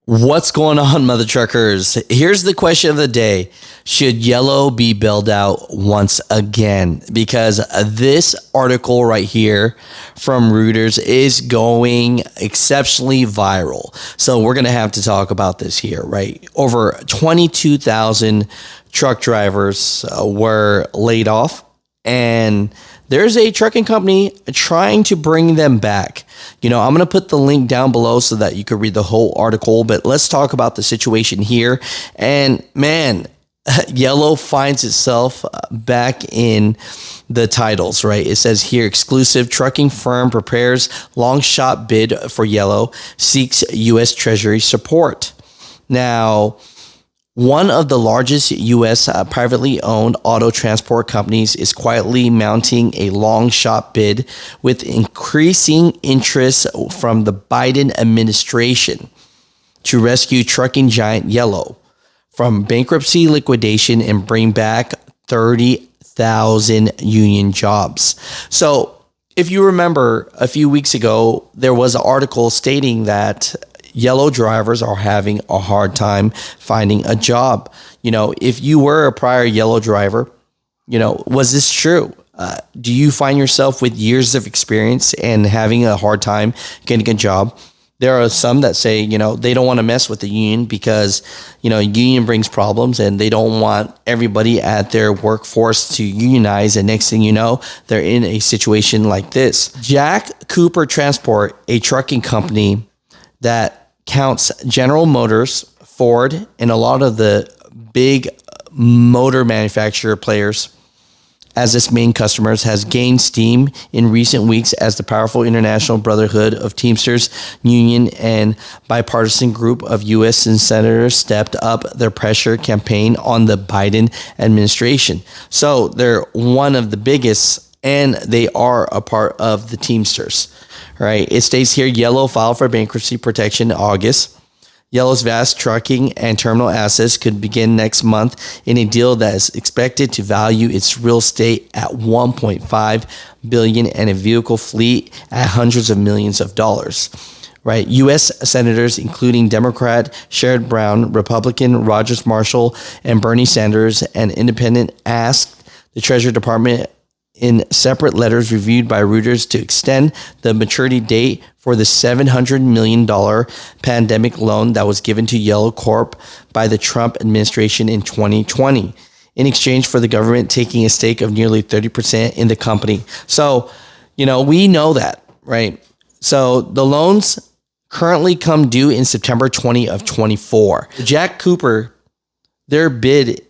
What's going on, Mutha Truckers? Here's the question of the day. Should Yellow be bailed out once again? Because this article right here from Reuters is going exceptionally viral. So we're going to have to talk about this here, right? Over 22,000 truck drivers were laid off, and there's a trucking company trying to bring them back. I'm going to put the link down below so that you could read the whole article, but let's talk about the situation here. And man, Yellow finds itself back in the titles, right? It says here, exclusive trucking firm prepares long shot bid for Yellow, seeks U.S. Treasury support. Now, one of the largest U.S. Privately owned auto transport companies is quietly mounting a long shot bid with increasing interest from the Biden administration to rescue trucking giant Yellow from bankruptcy, liquidation, and bring back 30,000 union jobs. So if you remember a few weeks ago, there was an article stating that Yellow drivers are having a hard time finding a job. If you were a prior Yellow driver, was this true? Do you find yourself with years of experience and having a hard time getting a job? There are some that say, they don't want to mess with the union because, union brings problems and they don't want everybody at their workforce to unionize. And next thing you know, they're in a situation like this. Jack Cooper Transport, a trucking company that counts General Motors, Ford, and a lot of the big motor manufacturer players as its main customers, has gained steam in recent weeks as the powerful International Brotherhood of Teamsters Union and bipartisan group of U.S. senators stepped up their pressure campaign on the Biden administration. So they're one of the biggest, and they are a part of the Teamsters. Right. It states here, Yellow filed for bankruptcy protection in August. Yellow's vast trucking and terminal assets could begin next month in a deal that is expected to value its real estate at $1.5 billion and a vehicle fleet at hundreds of millions of dollars. Right. U.S. senators, including Democrat Sherrod Brown, Republican Rogers Marshall, and Bernie Sanders, and independent, asked the Treasury Department in separate letters reviewed by Reuters to extend the maturity date for the $700 million pandemic loan that was given to Yellow Corp by the Trump administration in 2020, in exchange for the government taking a stake of nearly 30% in the company. So, we know that, right? So the loans currently come due in September 20 of 24. Jack Cooper, their bid,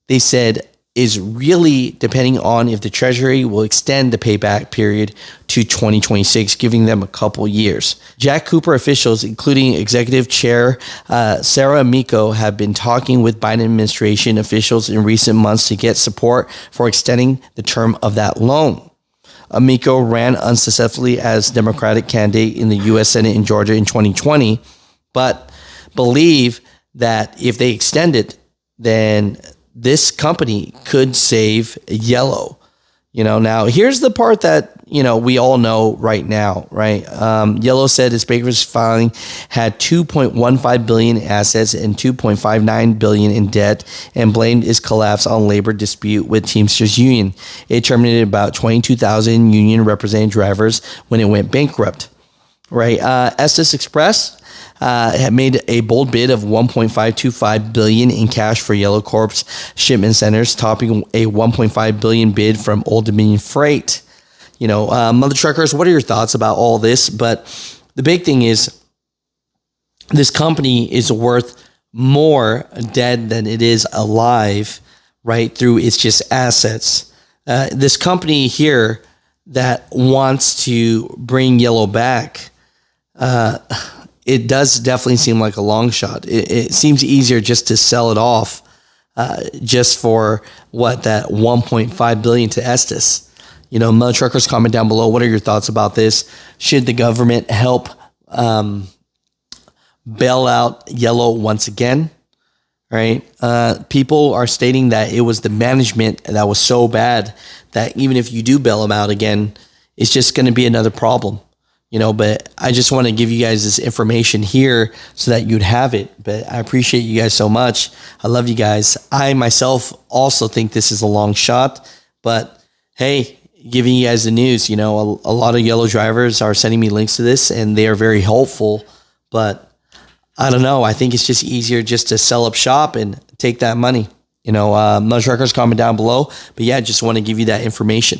they said, is really depending on if the Treasury will extend the payback period to 2026, giving them a couple years. Jack Cooper officials, including Executive Chair Sarah Amico, have been talking with Biden administration officials in recent months to get support for extending the term of that loan. Amico ran unsuccessfully as Democratic candidate in the U.S. Senate in Georgia in 2020, but believe that if they extend it, then this company could save Yellow. Now here's the part that, we all know right now, right? Yellow said its bankruptcy filing had $2.15 billion in assets and $2.59 billion in debt, and blamed its collapse on labor dispute with Teamsters Union. It terminated about 22,000 union represented drivers when it went bankrupt, right? Estes Express had made a bold bid of $1.525 billion in cash for Yellow Corp's shipment centers, topping a $1.5 billion bid from Old Dominion Freight. Mutha Truckers, what are your thoughts about all this? But the big thing is, this company is worth more dead than it is alive, right? Through its just assets. This company here that wants to bring Yellow back, it does definitely seem like a long shot. It seems easier just to sell it off, just for that $1.5 billion to Estes. Mutha Truckers, comment down below. What are your thoughts about this? Should the government help bail out Yellow once again? Right? People are stating that it was the management that was so bad that even if you do bail them out again, it's just going to be another problem. but I just want to give you guys this information here so that you'd have it. But I appreciate you guys so much. I love you guys. I myself also think this is a long shot, but hey, giving you guys the news, a lot of yellow drivers are sending me links to this and they are very helpful, but I don't know. I think it's just easier just to sell up shop and take that money. Mutha Truckers, comment down below. But yeah, just want to give you that information.